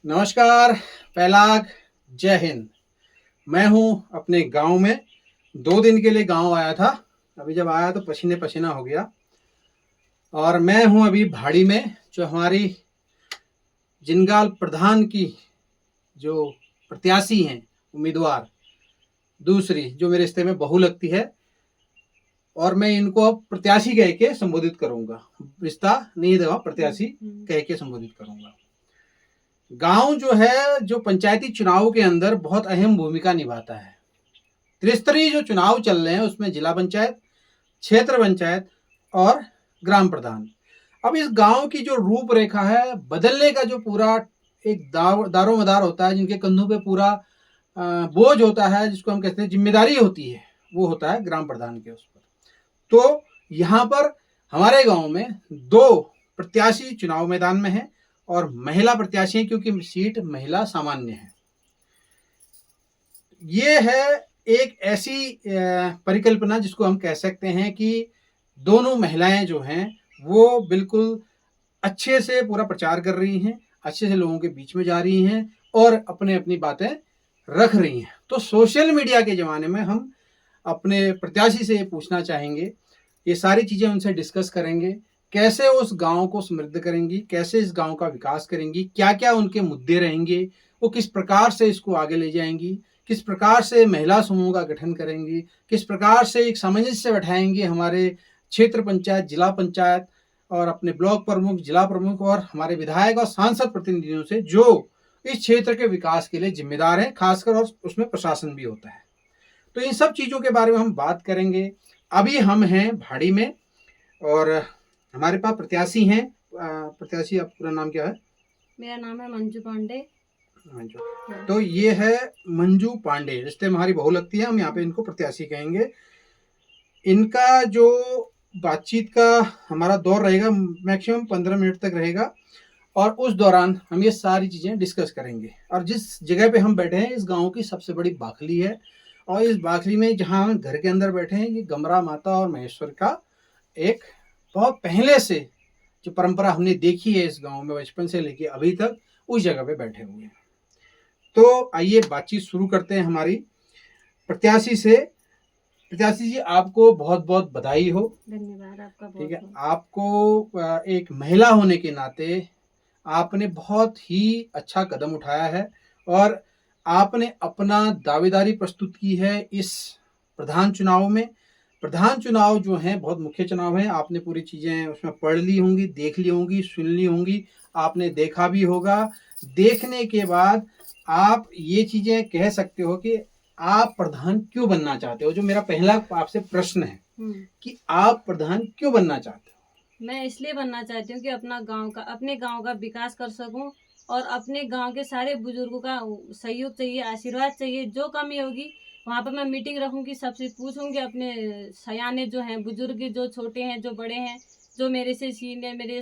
नमस्कार, पैलाग, जय हिंद। मैं हूं अपने गांव में। 2 दिन के लिए गांव आया था। अभी जब आया तो पसीने पसीना हो गया। और मैं हूं अभी भाड़ी में, जो हमारी जिनगाल प्रधान की जो प्रत्याशी हैं, उम्मीदवार दूसरी, जो मेरे रिश्ते में बहू लगती है, और मैं इनको अब प्रत्याशी कह के संबोधित करूंगा। रिश्ता नहीं देगा, प्रत्याशी कह के संबोधित करूंगा। गांव जो है, जो पंचायती चुनाव के अंदर बहुत अहम भूमिका निभाता है। त्रिस्तरीय जो चुनाव चल रहे हैं उसमें जिला पंचायत, क्षेत्र पंचायत और ग्राम प्रधान। अब इस गांव की जो रूपरेखा है बदलने का जो पूरा एक दारोमदार होता है, जिनके कंधों पे पूरा बोझ होता है, जिसको हम कहते हैं जिम्मेदारी होती है, वो होता है ग्राम प्रधान के उस पर। तो यहाँ पर हमारे गांव में 2 प्रत्याशी चुनाव मैदान में हैं और महिला प्रत्याशी हैं, क्योंकि सीट महिला सामान्य है। ये है एक ऐसी परिकल्पना जिसको हम कह सकते हैं कि दोनों महिलाएं जो हैं वो बिल्कुल अच्छे से पूरा प्रचार कर रही हैं, अच्छे से लोगों के बीच में जा रही हैं और अपने अपनी बातें रख रही हैं। तो सोशल मीडिया के ज़माने में हम अपने प्रत्याशी से ये पूछना चाहेंगे, ये सारी चीज़ें उनसे डिस्कस करेंगे, कैसे उस गांव को समृद्ध करेंगी, कैसे इस गांव का विकास करेंगी, क्या क्या उनके मुद्दे रहेंगे, वो किस प्रकार से इसको आगे ले जाएंगी, किस प्रकार से महिला समूह का गठन करेंगी, किस प्रकार से एक सामंजस्य बैठाएंगे हमारे क्षेत्र पंचायत, जिला पंचायत और अपने ब्लॉक प्रमुख, जिला प्रमुख और हमारे विधायक और सांसद प्रतिनिधियों से, जो इस क्षेत्र के विकास के लिए जिम्मेदार हैं, खासकर, और उसमें प्रशासन भी होता है। तो इन सब चीज़ों के बारे में हम बात करेंगे। अभी हम हैं भाड़ी में और हमारे पास प्रत्याशी हैं। प्रत्याशी, आपका पूरा नाम क्या है? मेरा नाम है मंजू पांडे। मंजू, तो ये है मंजू पांडे, रिश्ते में हमारी बहू लगती है, हम यहाँ पे इनको प्रत्याशी कहेंगे। इनका जो बातचीत का हमारा दौर रहेगा मैक्सिमम 15 मिनट तक रहेगा और उस दौरान हम ये सारी चीज़ें डिस्कस करेंगे। और जिस जगह पे हम बैठे हैं इस गांव की सबसे बड़ी बाखली है, और इस बाखली में जहाँ हम घर के अंदर बैठे हैं, ये गमरा माता और महेश्वर का एक बहुत पहले से जो परंपरा हमने देखी है इस गांव में, बचपन से लेके अभी तक, उस जगह पे बैठे हुए हैं। तो आइए बातचीत शुरू करते हैं हमारी प्रत्याशी से। प्रत्याशी जी, आपको बहुत बहुत बधाई हो। धन्यवाद आपका। ठीक है, आपको एक महिला होने के नाते आपने बहुत ही अच्छा कदम उठाया है और आपने अपना दावेदारी प्रस्तुत की है इस प्रधान चुनाव में। प्रधान चुनाव जो है बहुत मुख्य चुनाव है। आपने पूरी चीज़ें उसमें पढ़ ली होंगी, देख ली होंगी, सुन ली होंगी, आपने देखा भी होगा। देखने के बाद आप ये चीज़ें कह सकते हो कि आप प्रधान क्यों बनना चाहते हो। जो मेरा पहला आपसे प्रश्न है कि आप प्रधान क्यों बनना चाहते हो? मैं इसलिए बनना चाहती हूँ कि अपने गांव का विकास कर सकूं और अपने गांव के सारे बुजुर्गों का सहयोग चाहिए, आशीर्वाद चाहिए। जो कमी होगी वहाँ पर मैं मीटिंग रखूंगी, सबसे पूछूंगी, अपने सयाने जो हैं, बुजुर्ग जो छोटे हैं, जो बड़े हैं, जो मेरे से सीनियर, मेरे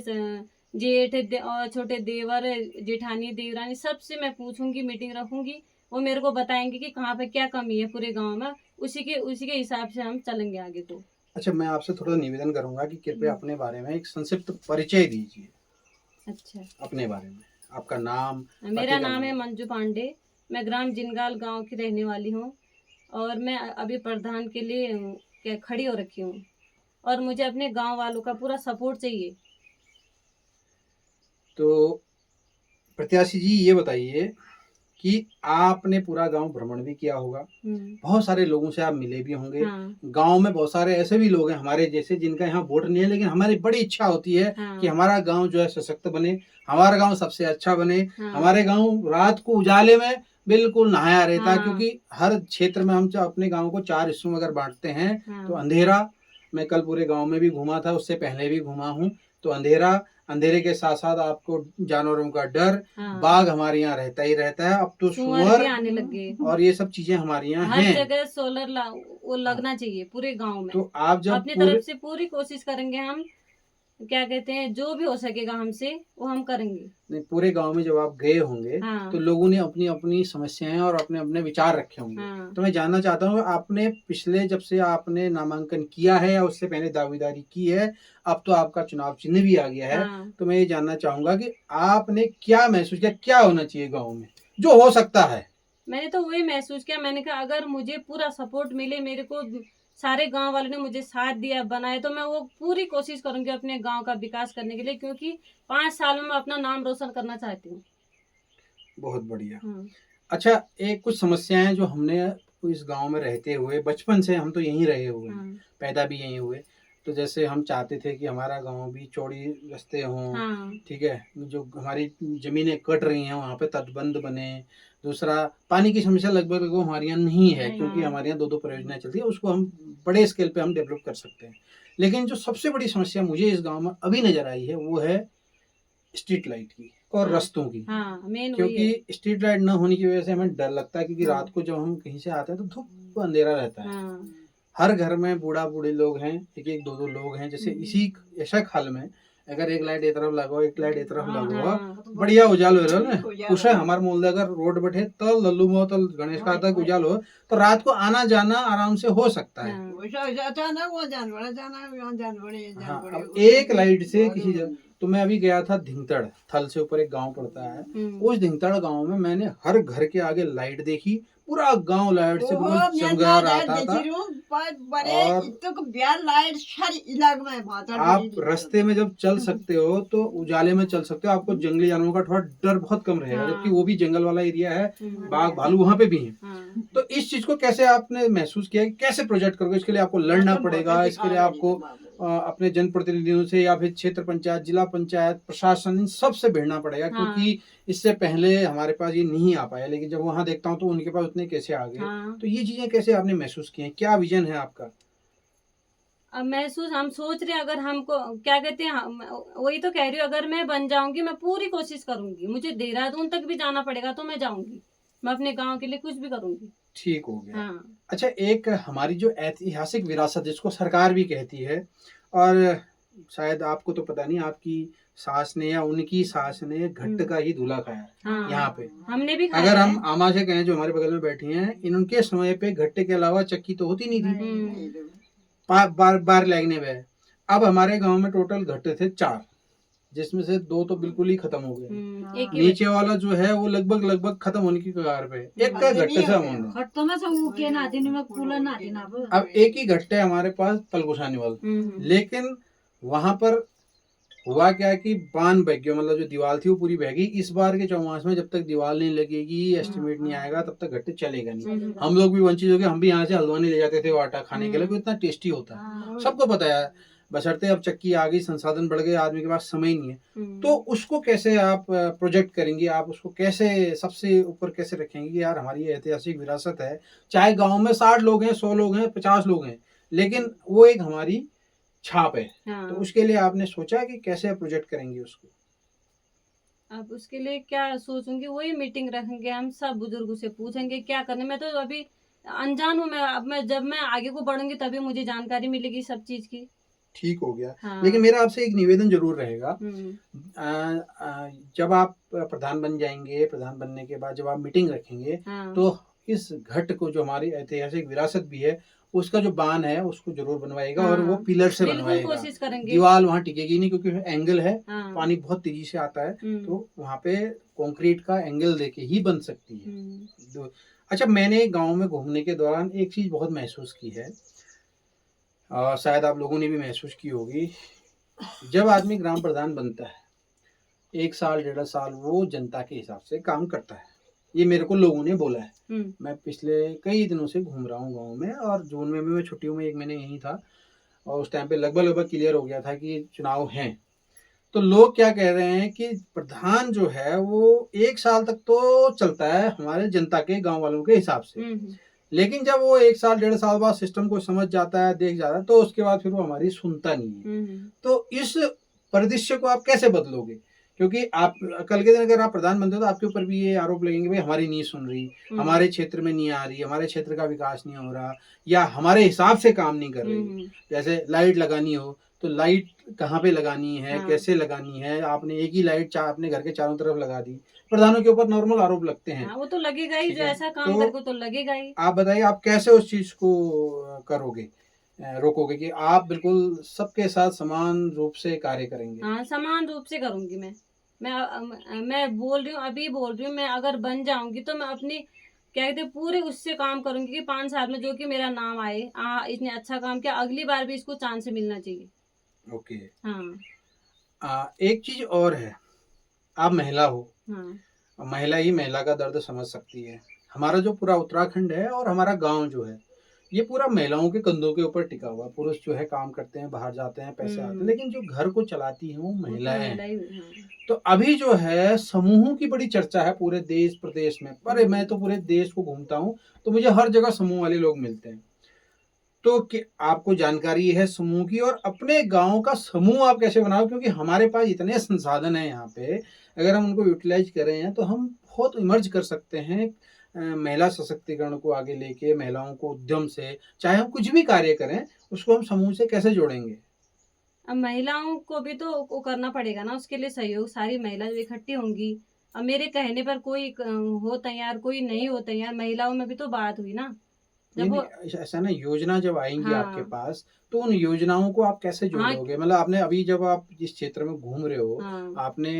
जेठ और छोटे देवर, जेठानी, देवरानी, सबसे मैं पूछूंगी, मीटिंग रखूंगी। वो मेरे को बताएंगे कि कहाँ पे क्या कमी है पूरे गांव में। उसी के हिसाब से हम चलेंगे आगे को। अच्छा, मैं आपसे थोड़ा निवेदन करूंगा कि कृपया अपने बारे में एक संक्षिप्त परिचय दीजिए। अच्छा, अपने बारे में, आपका नाम? मेरा नाम है मंजू पांडे। मैं ग्राम जिनगाल गांव की रहने वाली हूँ और मैं अभी प्रधान के लिए खड़ी हो रखी हूँ और मुझे अपने गांव वालों का पूरा सपोर्ट चाहिए। तो प्रत्याशी जी, ये बताइए कि आपने पूरा गांव भ्रमण भी किया होगा, बहुत सारे लोगों से आप मिले भी होंगे। हाँ। गांव में बहुत सारे ऐसे भी लोग हैं हमारे जैसे, जिनका यहाँ वोट नहीं है, लेकिन हमारी बड़ी इच्छा होती है कि हमारा गांव जो है सशक्त बने, हमारा गांव सबसे अच्छा बने। हमारे गांव रात को उजाले में बिल्कुल नहाया रहता है, क्योंकि हर क्षेत्र में हम अपने गाँव को 4 हिस्सों में अगर बांटते हैं तो अंधेरा, मैं कल पूरे गाँव में भी घूमा था, उससे पहले भी घूमा हूँ, तो अंधेरे के साथ साथ आपको जानवरों का डर, बाघ हमारे यहाँ रहता ही रहता है। अब तो सुअर आने लग गए और ये सब चीजें हमारे यहाँ हैं। हर जगह सोलर वो लगना चाहिए पूरे गांव में। तो आप जब अपनी तरफ से पूरी कोशिश करेंगे हम क्या कहते हैं, जो भी हो सकेगा हमसे वो हम करेंगे। नहीं, पूरे गांव में जब आप गए होंगे हाँ। तो लोगों ने अपनी अपनी समस्याएं और अपने अपने विचार रखे होंगे। हाँ। तो मैं जानना चाहता हूँ, आपने पिछले जब से आपने नामांकन किया है या उससे पहले दावेदारी की है, अब तो आपका चुनाव चिन्ह भी आ गया है, हाँ। तो मैं ये जानना चाहूंगा कि आपने क्या महसूस किया, क्या होना चाहिए गाँव में जो हो सकता है। मैंने तो वही महसूस किया, मैंने कहा अगर मुझे पूरा सपोर्ट मिले, मेरे को सारे गांव वालों ने मुझे साथ दिया बनाए, तो मैं वो पूरी कोशिश करूंगी अपने गांव का विकास करने के लिए, क्योंकि 5 साल में मैं अपना नाम रोशन करना चाहती हूँ। बहुत बढ़िया। हाँ। अच्छा, एक कुछ समस्याएं जो हमने इस गांव में रहते हुए, बचपन से हम तो यहीं रहे हुए हैं, हाँ। पैदा भी यहीं हुए, तो जैसे हम चाहते थे कि हमारा गांव भी चौड़ी रास्ते हों, हाँ। ठीक है, जो हमारी जमीनें कट रही हैं वहाँ पे तटबंध बने। दूसरा, पानी की समस्या लगभग लगभग हमारे यहाँ नहीं है, क्योंकि हाँ। हमारे यहाँ दो दो परियोजनाएं चलती है, उसको हम बड़े स्केल पे हम डेवलप कर सकते हैं। लेकिन जो सबसे बड़ी समस्या मुझे इस गाँव में अभी नजर आई है वो है स्ट्रीट लाइट की और हाँ। रास्तों की। हाँ, मेन वही है। क्योंकि स्ट्रीट लाइट न होने की वजह से हमें डर लगता है, क्योंकि हाँ। रात को जब हम कहीं से आते हैं तो धूप अंधेरा रहता है। हाँ। हर घर में बूढ़ा बूढ़े लोग हैं, एक एक दो दो लोग हैं, जैसे इसी ऐसा खाल में अगर एक लाइट एक तरफ लगाओ एक लाइट एक तरफ लगाओ, हाँ। बढ़िया उजाल हो रहा है। कुछ है हमारे मोहल्ले अगर रोड बैठे तो लल्लू मोह तो गणेश का तक उजाल हो, तो रात को आना जाना आराम से हो सकता है। हाँ, अब एक लाइट से किसी जगह, तो मैं अभी गया था धिंगतड़, थल से ऊपर एक गांव पड़ता है, उस धिंगतड़ गांव में मैंने हर घर के आगे लाइट देखी, पूरा गांव लाइट से बिल्कुल चमगा रहा था। और आप रास्ते में जब चल सकते हो तो उजाले में चल सकते हो, आपको जंगली जानवरों का थोड़ा डर बहुत कम रहेगा, जबकि वो भी जंगल वाला एरिया है, बाघ भालू वहां पे भी है। हाँ। तो इस चीज को कैसे आपने महसूस किया कि कैसे प्रोजेक्ट करोगे? इसके लिए आपको लड़ना पड़ेगा, इसके लिए आपको अपने जनप्रतिनिधियों से या फिर क्षेत्र पंचायत, जिला पंचायत, प्रशासन, इन सब से भिड़ना पड़ेगा। हाँ। क्योंकि इससे पहले हमारे पास ये नहीं आ पाया, लेकिन जब वहां देखता हूँ तो उनके पास उतने कैसे आ गए। हाँ। तो ये चीजें कैसे आपने महसूस की हैं? क्या विजन है आपका? अब महसूस हम सोच रहे हैं, अगर हमको क्या कहते हैं, वही तो कह रही हूँ, अगर मैं बन जाऊंगी मैं पूरी कोशिश करूंगी, मुझे देहरादून तक भी जाना पड़ेगा तो मैं जाऊंगी, मैं अपने गांव के लिए कुछ भी करूंगी। ठीक हो गया। हाँ। अच्छा, एक हमारी जो ऐतिहासिक विरासत जिसको सरकार भी कहती है, और शायद आपको तो पता नहीं, आपकी सास ने या उनकी सास ने घट्ट का ही धूला खाया है। हाँ। यहाँ पे हमने भी खाया अगर है। हम आमा से कहें जो हमारे बगल में बैठी हैं, इनके समय पे घट्टे के अलावा चक्की तो होती नहीं थी, बार बार लगने में। अब हमारे गांव में टोटल घट्टे थे 4, जिसमें से 2 तो बिल्कुल ही खत्म हो गए। एक ही नीचे वाला जो है वो लगभग खत्म होने की कगार पे, एक का घट्टे से हम अब एक ही घट्टे हमारे पास पलगुसाने वाला। लेकिन वहां पर हुआ क्या कि बांध बह गया, मतलब जो दीवार थी वो पूरी बह गई। इस बार के चौमास में जब तक दीवार नहीं लगेगी, एस्टिमेट नहीं आएगा, तब तक घट्टे चलेगा नहीं। हम लोग भी वंचित हो गए, हम भी यहाँ से हल्द्वानी ले जाते थे वो आटा खाने के लिए, क्योंकि इतना टेस्टी होता है, सबको पता है। बशर्ते अब चक्की आ गई, संसाधन बढ़ गए, आदमी के पास समय नहीं है, तो उसको कैसे आप प्रोजेक्ट करेंगे, आप उसको कैसे सबसे ऊपर कैसे रखेंगे कि यार हमारी ये ऐतिहासिक विरासत है, चाहे गांव में 60 लोग हैं, 100 लोग हैं, 50 लोग हैं, लेकिन वो एक हमारी छाप है। हाँ। तो उसके लिए आपने सोचा कि कैसे आप प्रोजेक्ट करेंगे उसको? अब उसके लिए क्या सोचूंगी, वही मीटिंग रखेंगे, हम सब बुजुर्गों से पूछेंगे क्या करने। मैं तो अभी अनजान हूँ, मैं अब जब मैं आगे को बढ़ूंगी तभी मुझे जानकारी मिलेगी सब चीज की। ठीक हो गया। हाँ। लेकिन मेरा आपसे एक निवेदन जरूर रहेगा, जब आप प्रधान बन जाएंगे, प्रधान बनने के बाद जब आप मीटिंग रखेंगे, हाँ। तो इस घट को जो हमारी ऐतिहासिक विरासत भी है, उसका जो बांध है उसको जरूर बनवाएगा। और वो पिलर से बनवाएगा, कोशिश करेंगे। दीवार वहाँ टिकेगी नहीं, क्योंकि एंगल है। हाँ। पानी बहुत तेजी से आता है, तो वहाँ पे कंक्रीट का एंगल देके ही बन सकती है। अच्छा, मैंने गांव में घूमने के दौरान एक चीज बहुत महसूस की है, शायद आप लोगों ने भी महसूस की होगी। जब आदमी ग्राम प्रधान बनता है, 1 साल 1.5 साल वो जनता के हिसाब से काम करता है, ये मेरे को लोगों ने बोला है। मैं पिछले कई दिनों से घूम रहा हूँ गांव में, और जून में भी मैं छुट्टियों में 1 महीने यहीं था, और उस टाइम पे लगभग क्लियर हो गया था कि चुनाव हैं। तो लोग क्या कह रहे हैं कि प्रधान जो है वो 1 साल तक तो चलता है हमारे जनता के, गांव वालों के हिसाब से, लेकिन जब वो 1 साल 1.5 साल बाद सिस्टम को समझ जाता है, देख जाता है, तो उसके बाद फिर वो हमारी सुनता नहीं है। तो इस परिदृश्य को आप कैसे बदलोगे? क्योंकि आप कल के दिन अगर आप प्रधान बनते हो तो आपके ऊपर भी ये आरोप लगेंगे, भाई हमारी नहीं सुन रही, हमारे क्षेत्र में नहीं आ रही, हमारे क्षेत्र का विकास नहीं हो रहा, या हमारे हिसाब से काम नहीं कर रही। जैसे लाइट लगानी हो तो लाइट कहाँ पे लगानी है, हाँ। कैसे लगानी है, आपने एक ही लाइट अपने घर के चारों तरफ लगा दी, प्रधानों के ऊपर नॉर्मल आरोप लगते हैं। हाँ, वो तो लगेगा ही, ठीक जो है, ऐसा काम तो करके तो लगेगा ही। आप बताइए आप कैसे उस चीज को करोगे, रोकोगे कि आप बिल्कुल सबके साथ समान रूप से कार्य करेंगे? हाँ, समान रूप से करूंगी मैं बोल रही हूँ, अभी बोल रही हूँ, मैं अगर बन जाऊंगी तो मैं अपनी क्या कहते हैं पूरे उससे काम करूंगी कि 5 साल में जो कि मेरा नाम आए, इसने अच्छा काम किया, अगली बार भी इसको चांस मिलना चाहिए। ओके। हाँ। एक चीज और है, आप महिला हो, हाँ। महिला ही महिला का दर्द समझ सकती है। हमारा जो पूरा उत्तराखंड है और हमारा गांव जो है, ये पूरा महिलाओं के कंधों के ऊपर टिका हुआ है। पुरुष जो है काम करते हैं, बाहर जाते हैं, पैसे आते हैं, लेकिन जो घर को चलाती हैं वो वो तो महिलाएं महिला हैं। ही हुई, हाँ। तो अभी जो है समूहों की बड़ी चर्चा है पूरे देश प्रदेश में, पर मैं तो पूरे देश को घूमता हूँ तो मुझे हर जगह समूह वाले लोग मिलते हैं। तो आपको जानकारी है समूह की, और अपने गांव का समूह आप कैसे बनाओ, क्योंकि हमारे पास इतने संसाधन हैं यहाँ पे, अगर हम उनको यूटिलाइज करें हैं तो हम बहुत इमर्ज कर सकते हैं। महिला सशक्तिकरण को आगे लेके, महिलाओं को उद्यम से, चाहे हम कुछ भी कार्य करें, उसको हम समूह से कैसे जोड़ेंगे? अब महिलाओं को भी तो वो करना पड़ेगा ना, उसके लिए सहयोग, सारी महिला जो इकट्ठी होंगी। अब मेरे कहने पर कोई हो तैयार, कोई नहीं हो तैयार, महिलाओं में भी तो बात हुई ना, नहीं जब वो। नहीं, ऐसा ना, योजना जब आएंगी आपके हाँ। पास तो उन योजनाओं को आप कैसे हाँ। जोड़ोगे? मतलब आपने अभी जब आप जिस क्षेत्र में घूम रहे हो, हाँ। आपने,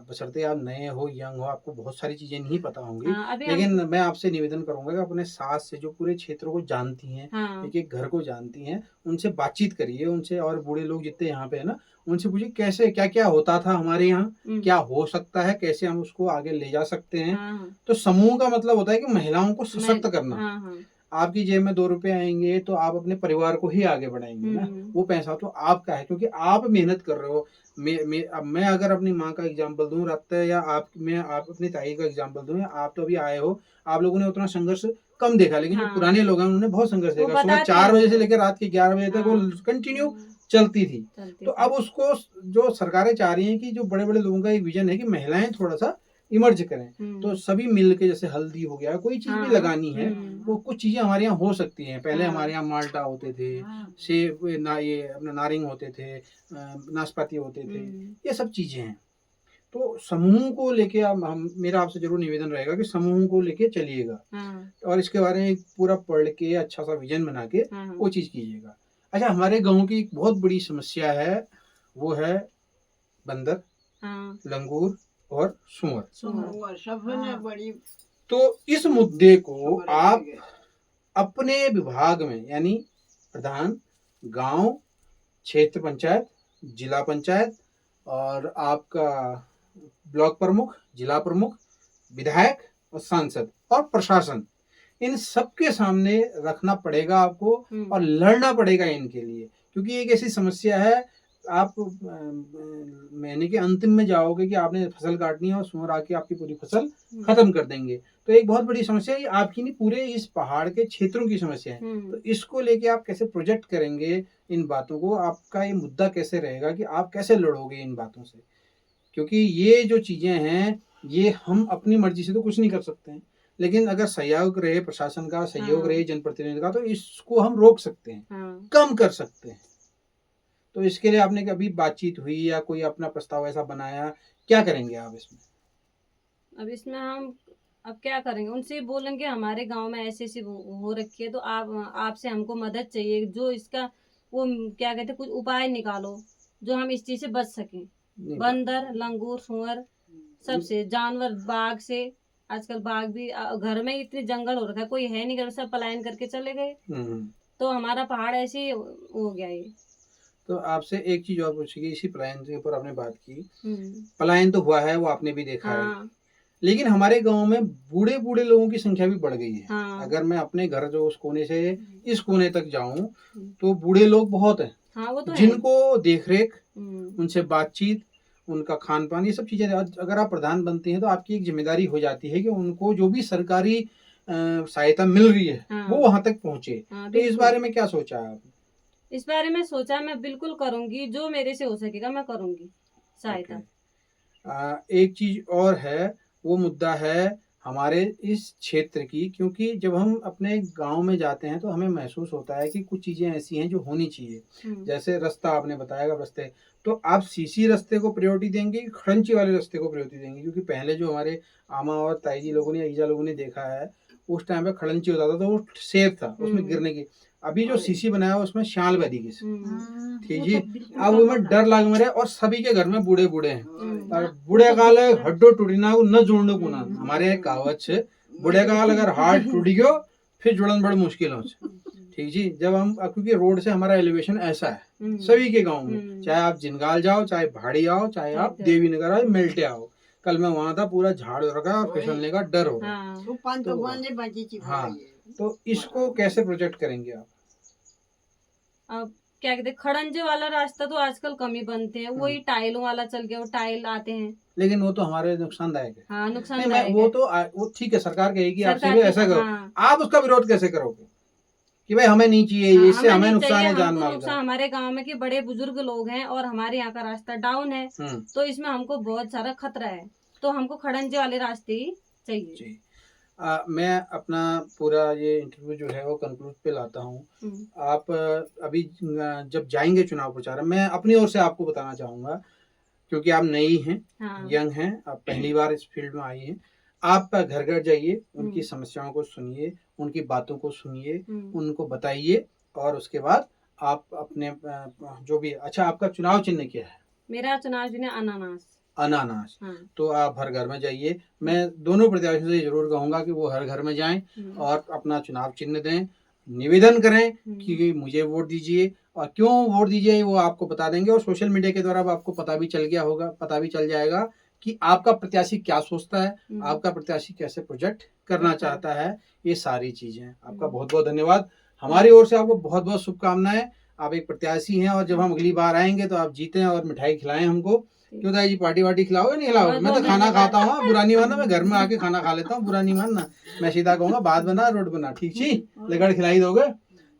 बशर्ते आप नए हो, यंग हो, आपको बहुत सारी चीजें नहीं पता होंगी, हाँ, अभी हम। लेकिन मैं आपसे निवेदन करूंगा कि अपने साथ से जो पूरे क्षेत्र को जानती हैं, हाँ। एक एक घर को जानती हैं, उनसे बातचीत करिए, उनसे, और बूढ़े लोग जितने यहाँ पे है ना, उनसे पूछिए कैसे क्या क्या होता था हमारे यहाँ, क्या हो सकता है, कैसे हम उसको आगे ले जा सकते हैं। हाँ। तो समूह का मतलब होता है कि महिलाओं को सशक्त करना। हाँ। हाँ। आपकी जेब में 2 रुपए आएंगे तो आप अपने परिवार को ही आगे बढ़ाएंगे ना, वो पैसा तो आपका है, क्योंकि आप मेहनत कर रहे हो। अब मैं अगर अपनी माँ का एग्जाम्पल दूं रात, या आप अपनी ताई का एग्जाम्पल दूं, या आप तो अभी आए हो, आप लोगों ने उतना संघर्ष कम देखा, लेकिन जो हाँ। पुराने लोग हैं उन्होंने बहुत संघर्ष वो देखा। सुबह बताते 4 बजे से हैं। लेकर रात के 11 बजे तक वो हाँ। कंटिन्यू चलती थी। चलती तो थी। अब उसको, जो सरकारें चाह रही हैं कि जो बड़े बड़े लोगों का एक विजन है कि महिलाएं थोड़ा सा इमर्ज करें, तो सभी मिल के, जैसे हल्दी हो गया, कोई चीज भी हाँ। लगानी है, वो कुछ चीजें हमारे यहाँ हो सकती हैं। पहले हाँ। हमारे यहाँ माल्टा होते थे, सेब, ये अपने नारिंग होते थे, नाशपाती होते थे, ये सब चीजें हैं। तो समूह को लेके हम मेरा आपसे जरूर निवेदन रहेगा कि समूह को लेके चलिएगा, हाँ। और इसके बारे में पूरा पढ़ के अच्छा सा विजन बना के हाँ। वो चीज कीजिएगा। अच्छा, हमारे गांव की एक बहुत बड़ी समस्या है, वो है बंदर, हाँ। लंगूर और सुअर। सबने बड़ी तो इस मुद्दे को आप अपने विभाग में, यानी प्रधान, गांव, क्षेत्र पंचायत, जिला पंचायत, और आपका ब्लॉक प्रमुख, जिला प्रमुख, विधायक और सांसद और प्रशासन, इन सबके सामने रखना पड़ेगा आपको, और लड़ना पड़ेगा इनके लिए, क्योंकि एक ऐसी समस्या है, आप महीने के अंतिम में जाओगे कि आपने फसल काटनी है और सुअर आके आपकी पूरी फसल खत्म कर देंगे। तो एक बहुत बड़ी समस्या है, आपकी नहीं, पूरे इस पहाड़ के क्षेत्रों की समस्या है। तो इसको लेके आप कैसे प्रोजेक्ट करेंगे इन बातों को, आपका ये मुद्दा कैसे रहेगा कि आप कैसे लड़ोगे इन बातों से? क्योंकि ये जो चीजें हैं, ये हम अपनी मर्जी से तो कुछ नहीं कर सकते हैं, लेकिन अगर सहयोग रहे प्रशासन का, सहयोग रहे जनप्रतिनिधि का, तो इसको हम रोक सकते हैं, कम कर सकते हैं। तो इसके लिए आपने कभी बातचीत हुई या कोई अपना प्रस्ताव ऐसा बनाया, क्या करेंगे आप इसमें? अब इसमें हम अब क्या करेंगे, उनसे ही बोलेंगे हमारे गांव में ऐसी ऐसी हो रखी है, तो आपसे हमको मदद चाहिए, जो इसका वो क्या कहते हैं, कुछ उपाय निकालो जो हम इस चीज से बच सकें। बंदर, लंगूर, सुअर, सबसे जानवर, बाघ से, आजकल बाघ भी घर में इतने जंगल हो रखा है, कोई है नहीं घर, सब पलायन करके चले गए, तो हमारा पहाड़ ऐसे ही हो गया ये। तो आपसे एक चीज और पूछेगी, इसी पलायन के ऊपर आपने बात की, पलायन तो हुआ है, वो आपने भी देखा है, लेकिन हमारे गांव में बूढ़े बूढ़े लोगों की संख्या भी बढ़ गई है। अगर मैं अपने घर जो उस कोने से इस कोने तक जाऊं तो बूढ़े लोग बहुत हैं, वो तो जिनको देखरेख, उनसे बातचीत, उनका खान पान, ये सब चीजें, अगर आप प्रधान बनते हैं तो आपकी एक जिम्मेदारी हो जाती है कि उनको जो भी सरकारी सहायता मिल रही है वो वहां तक पहुंचे। तो इस बारे में क्या सोचा है आपने? इस बारे में सोचा, मैं बिल्कुल करूंगी, जो मेरे से हो सकेगा मैं करूंगी सहायता। एक चीज और है, वो मुद्दा है हमारे इस क्षेत्र की, क्योंकि जब हम अपने गांव में जाते हैं तो हमें महसूस होता है कि कुछ चीज़ें ऐसी हैं जो होनी चाहिए। जैसे रास्ता आपने बताया रास्ते, तो आप सीसी रास्ते को प्रायोरिटी देंगे कि खड़ंची वाले रास्ते को प्रायोरिटी देंगे? क्योंकि पहले जो हमारे आमा और ताई जी लोगों ने, ईजा लोगों ने देखा है, उस टाइम पे खड़ंची होता था तो वो सेफ था, उसमें गिरने की। अभी जो सीसी बनाया है उसमें शाल बदी की, ठीक जी। अब उसमें डर लग मरे और सभी के घर में बूढ़े बूढ़े हैं और बूढ़े काल हड्डो टूटी ना न जुड़ने को ना। हमारे यहाँ कहावत है, बूढ़े काल अगर हाथ टूट गयो फिर जुड़न बड़ी मुश्किल हो, ठीक जी। जब हम, क्योंकि रोड से हमारा एलिवेशन ऐसा है सभी के गांव में, चाहे आप जिनगाल जाओ, चाहे भाड़ी आओ, चाहे आप देवी नगर आओ, मेल्टे आओ। कल मैं वहां था, पूरा झाड़ रखा और फिसलने का डर हो रहा। हाँ, तो इसको कैसे प्रोजेक्ट करेंगे आप? अब क्या कहते हैं, खड़ंजे वाला रास्ता तो आजकल कम ही बनते हैं, वही टाइलों वाला चल गया, वो टाइल आते हैं। लेकिन वो तो हमारे नुकसानदायक है। हाँ, नहीं, नुकसानदायक वो है। तो वो ठीक है, सरकार कहेगी आपसे सरकार भी की- ऐसा करो। हाँ। आप उसका विरोध कैसे करोगे कि भाई हमें नहीं चाहिए, हाँ, इससे हमें नहीं नुकसान चाहिए, है जान हमको माल नुकसान, का। हमारे गांव में कि बड़े बुजुर्ग लोग हैं और हमारे यहाँ का रास्ता डाउन है, तो इसमें हमको बहुत सारा खतरा है, तो हमको खड़ंजे वाले रास्ते ही चाहिए जी। मैं अपना पूरा ये इंटरव्यू जो है वो कंक्लूड पे लाता हूँ। आप अभी जब जाएंगे चुनाव प्रचार, मैं अपनी ओर से आपको बताना चाहूँगा, क्योंकि आप नई हैं, हाँ। यंग हैं, आप पहली बार इस फील्ड में आई हैं। आप घर घर जाइए, उनकी समस्याओं को सुनिए, उनकी बातों को सुनिए, उनको बताइए, और उसके बाद आप अपने जो भी, अच्छा आपका चुनाव चिन्ह क्या है? मेरा चुनाव चिन्ह अनानास। अनानास। हाँ। तो आप हर घर में जाइए। मैं दोनों प्रत्याशियों से जरूर कहूंगा कि वो हर घर में जाएं और अपना चुनाव चिन्ह दें, निवेदन करें कि मुझे वोट दीजिए, और क्यों वोट दीजिए वो आपको बता देंगे। और सोशल मीडिया के द्वारा आपको पता भी चल जाएगा कि आपका प्रत्याशी क्या सोचता है, आपका प्रत्याशी कैसे प्रोजेक्ट करना चाहता है। ये सारी चीजें। आपका बहुत बहुत धन्यवाद। हमारी ओर से आपको बहुत बहुत शुभकामनाएं। आप एक प्रत्याशी हैं, और जब हम अगली बार आएंगे तो आप जीतें और मिठाई खिलाएं हमको। क्यों दाई जी, पार्टी वार्टी खिलाओगे नहीं खिलाओगे? मैं तो खाना खाता हूँ, बुरा नहीं मानना, मैं घर में आके खाना खा लेता हूँ, बुरा नहीं मानना। मैं सीधा कहूँगा बात बना रोड बना, ठीक छी, लगड़ खिलाई दोगे।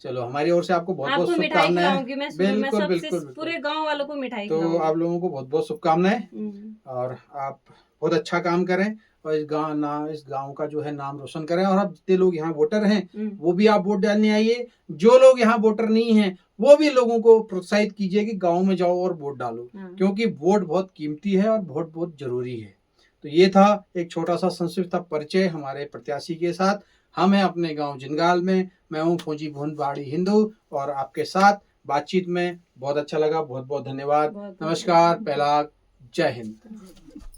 चलो, हमारी ओर से आपको बहुत बहुत शुभकामनाएं। बिल्कुल बिल्कुल, पूरे गांव वालों को मिठाई तो आप लोगों को बहुत बहुत शुभकामनाएं, और आप बहुत अच्छा काम करें और इस गांव का जो है नाम रोशन करें। और अब जितने लोग यहाँ वोटर हैं वो भी आप वोट डालने आइए। जो लोग यहाँ वोटर नहीं हैं वो भी लोगों को प्रोत्साहित कीजिए कि गांव में जाओ और वोट डालो, क्योंकि वोट बहुत कीमती है और वोट बहुत जरूरी है। तो ये था एक छोटा सा संक्षिप्त परिचय हमारे प्रत्याशी के साथ। हम हैं अपने गांव जिनगाल में। मैं हूँ फौजी भुवन पहाड़ी हिंदू, और आपके साथ बातचीत में बहुत अच्छा लगा। बहुत बहुत धन्यवाद। नमस्कार, पहलाग, जय हिंद।